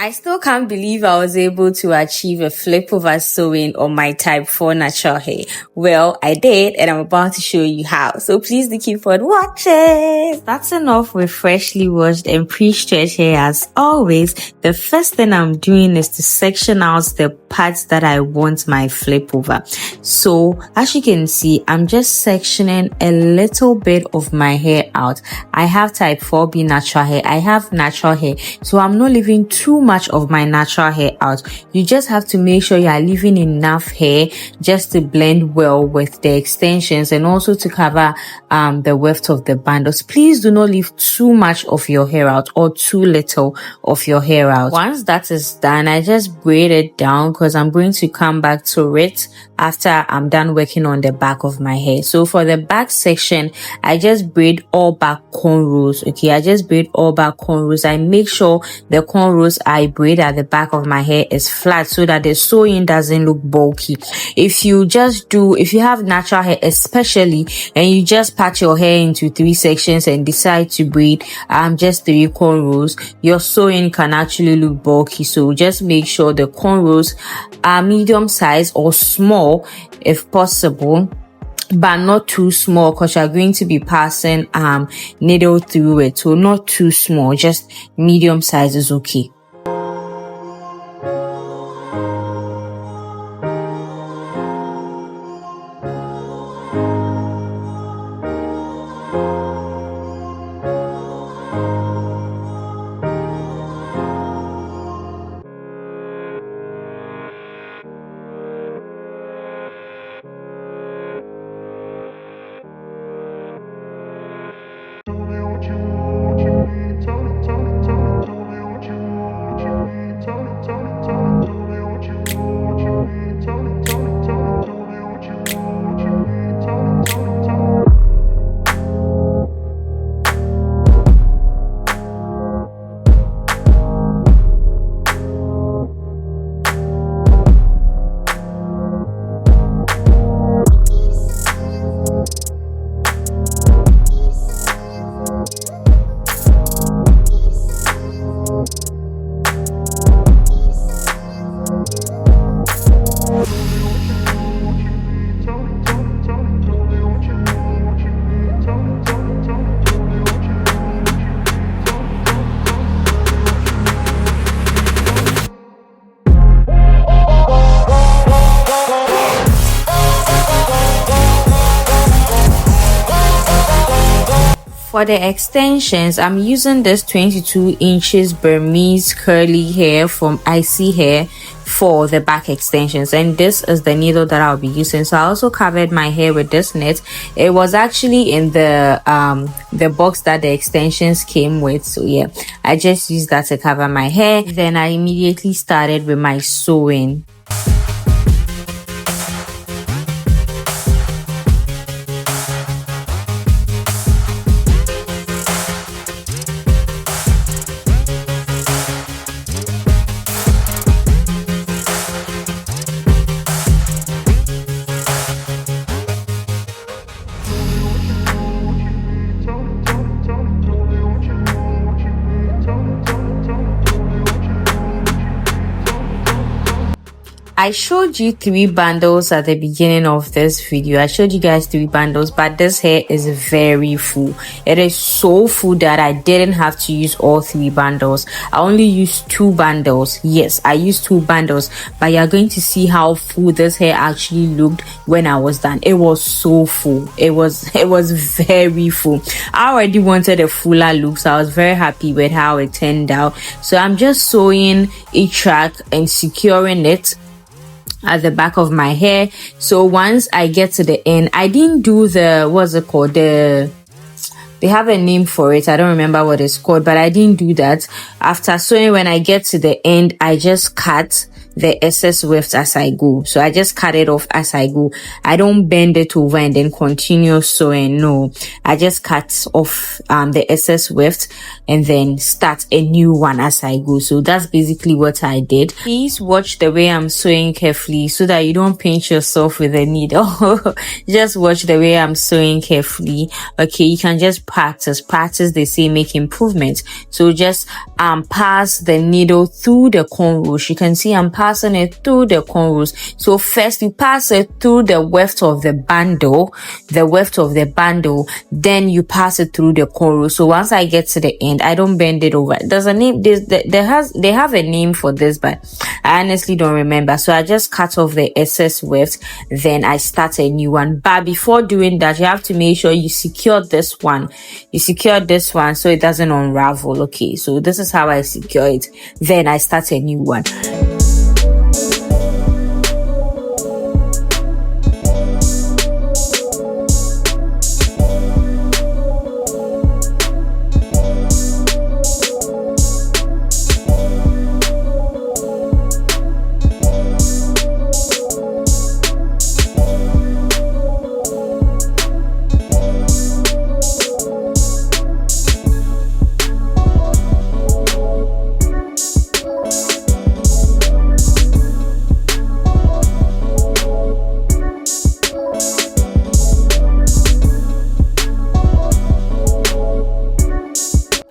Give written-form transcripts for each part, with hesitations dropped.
I still can't believe I was able to achieve a Flipoversewin on my type 4 natural hair. Well, I did, and I'm about to show you how. So please do keep on watching. Starting off with freshly washed and pre-stretched hair as always, the first thing I'm doing is to section out the parts that I want my flip over. So as you can see, I'm just sectioning a little bit of my hair out. I have type 4B natural hair. I have natural hair. So I'm not leaving too much of my natural hair out. You just have to make sure you are leaving enough hair just to blend well with the extensions and also to cover the width of the bundles. Please do not leave too much of your hair out or too little of your hair out. Once that is done, I just braid it down because I'm going to come back to it after I'm done working on the back of my hair. So for the back section, I just braid all back cornrows. Okay, I just braid all back cornrows. I make sure the cornrows I braid at the back of my hair is flat so that the sewing doesn't look bulky. If you have natural hair especially, and you just pat your hair into 3 sections and decide to braid just 3 cornrows, your sewing can actually look bulky. So just make sure the cornrows are medium size or small if possible, but not too small because you're going to be passing needle through it. So not too small, just medium size is okay. For the extensions, I'm using this 22 inches Burmese curly hair from Isee Hair for the back extensions, and this is the needle that I'll be using. So I also covered my hair with this net. It was actually in the box that the extensions came with, so yeah, I just used that to cover my hair. Then I immediately started with my sewing. I showed you 3 bundles at the beginning of this video. I showed you guys 3 bundles, but this hair is very full. It is so full that I didn't have to use all 3 bundles. I only used 2 bundles. Yes, I used 2 bundles, but you're going to see how full this hair actually looked when I was done. It was so full. It was very full. I already wanted a fuller look, so I was very happy with how it turned out. So I'm just sewing each track and securing it at the back of my hair. So once I get to the end, I didn't do what's it called, they have a name for it, I don't remember what it's called, but I didn't do that. After sewing, when I get to the end, I just cut the excess weft as I go. So I just cut it off as I go. I don't bend it over and then continue sewing. No, I just cut off the excess weft and then start a new one as I go. So that's basically what I did. Please watch the way I'm sewing carefully so that you don't pinch yourself with a needle. Just watch the way I'm sewing carefully. Okay, you can just practice. They say make improvements. So just pass the needle through the cornrows. You can see I'm passing it through the cornrows. So first you pass it through the weft of the bundle, then you pass it through the cornrow. So once I get to the end, I don't bend it over. There's a name, they have a name for this, but I honestly don't remember. So I just cut off the excess weft, then I start a new one. But before doing that, you have to make sure you secure this one. So it doesn't unravel. Okay, so this is how I secure it. Then I start a new one.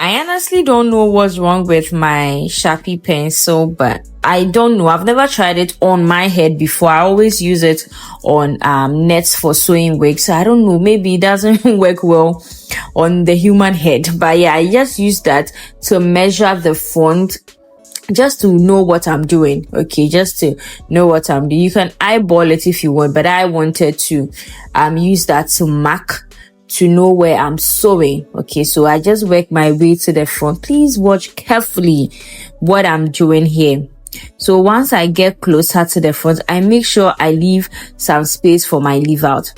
I honestly don't know what's wrong with my Sharpie pencil, but I don't know. I've never tried it on my head before. I always use it on nets for sewing wigs. So I don't know. Maybe it doesn't work well on the human head. But yeah, I just use that to measure the font, just to know what I'm doing. Okay, just to know what I'm doing. You can eyeball it if you want, but I wanted to use that to mark, to know where I'm sewing. Okay, so I just work my way to the front. Please watch carefully what I'm doing here. So once I get closer to the front, I make sure I leave some space for my leave out.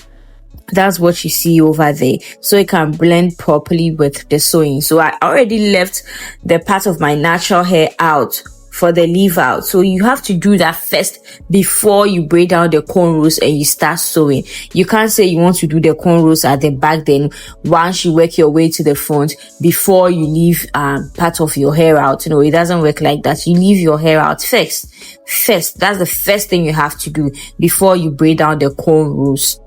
That's what you see over there, so it can blend properly with the sewing. So I already left the part of my natural hair out for the leave out. So you have to do that first before you braid down the cornrows and you start sewing. You can't say you want to do the cornrows at the back, then once you work your way to the front before you leave part of your hair out. No, it doesn't work like that. You leave your hair out first. That's the first thing you have to do before you braid down the cornrows.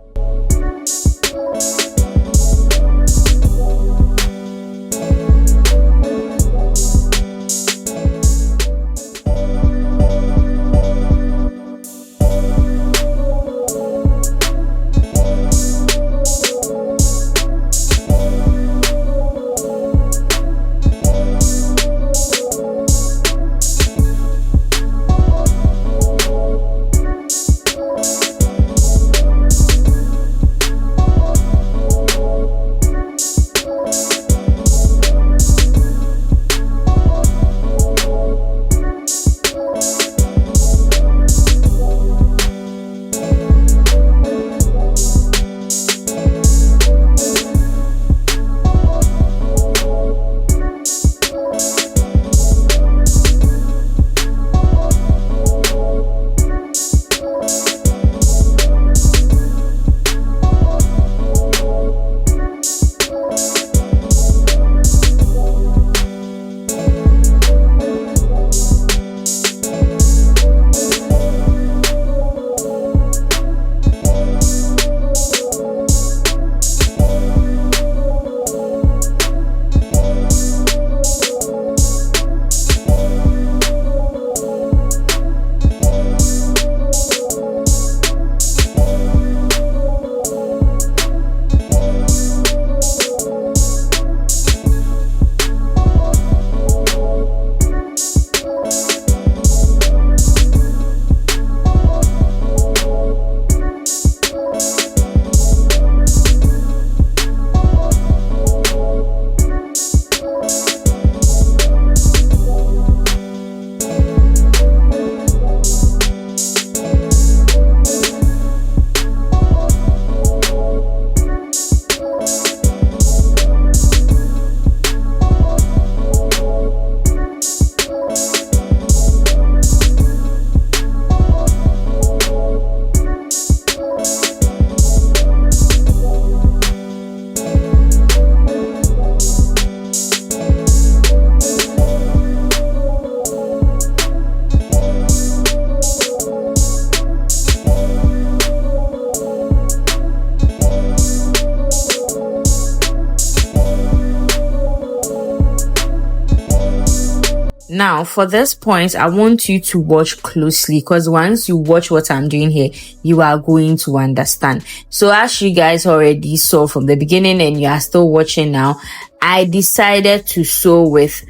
Now, for this point, I want you to watch closely, because once you watch what I'm doing here, you are going to understand. So as you guys already saw from the beginning and you are still watching now, I decided to sew with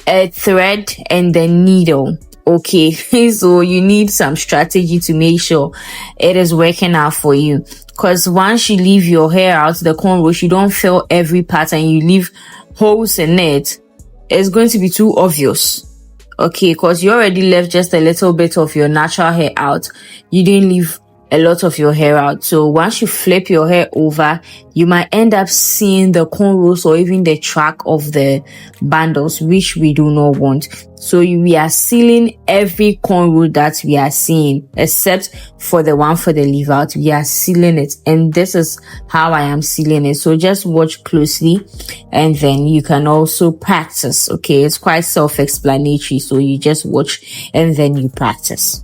a thread and the needle. Okay, so you need some strategy to make sure it is working out for you, because once you leave your hair out, the cornrows, you don't fill every part and you leave holes in it, it's going to be too obvious. Okay, because you already left just a little bit of your natural hair out, you didn't leave a lot of your hair out. So once you flip your hair over, you might end up seeing the cornrows or even the track of the bundles, which we do not want. So we are sealing every cornrow that we are seeing, except for the one for the leave out. We are sealing it, and this is how I am sealing it. So just watch closely, and then you can also practice. Okay, it's quite self-explanatory, so you just watch and then you practice.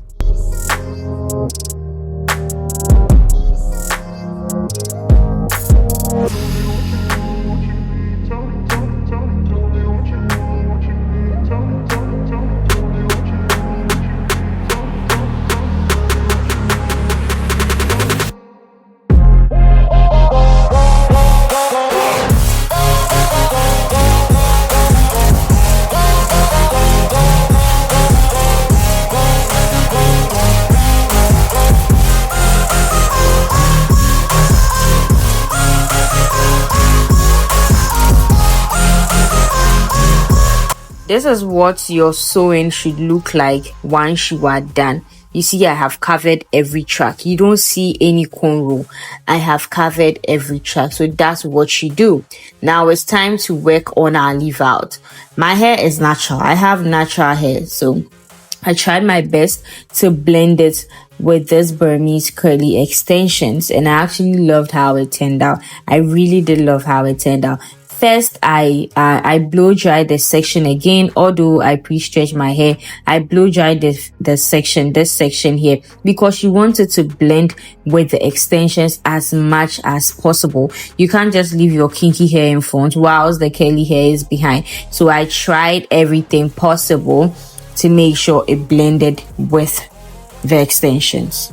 This is what your sewing should look like once you are done. You see, I have covered every track. You don't see any cornrow. I have covered every track. So that's what you do. Now it's time to work on our leave out. My hair is natural. I have natural hair. So I tried my best to blend it with this Burmese curly extensions, and I actually loved how it turned out. I really did love how it turned out. First, I blow dried the section again. Although I pre-stretched my hair, I blow dried this section here, because you want it to blend with the extensions as much as possible. You can't just leave your kinky hair in front whilst the curly hair is behind. So I tried everything possible to make sure it blended with the extensions.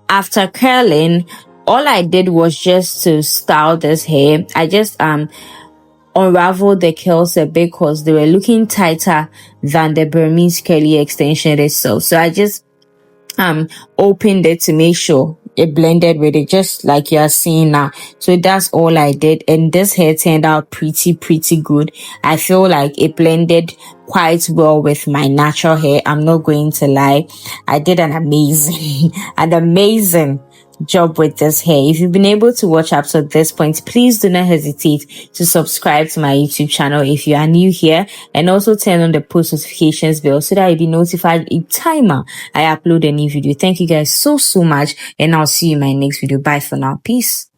After curling, all I did was just to style this hair. I just unraveled the curls a bit because they were looking tighter than the Burmese curly extension itself. So I just opened it to make sure it blended with it, just like you are seeing now. So that's all I did, and this hair turned out pretty good. I feel like it blended quite well with my natural hair. I'm not going to lie. I did an amazing job with this hair. If you've been able to watch up to this point, please do not hesitate to subscribe to my YouTube channel if you are new here, and also turn on the post notifications bell so that you'll be notified each time I upload a new video. Thank you guys so much, and I'll see you in my next video. Bye for now. Peace.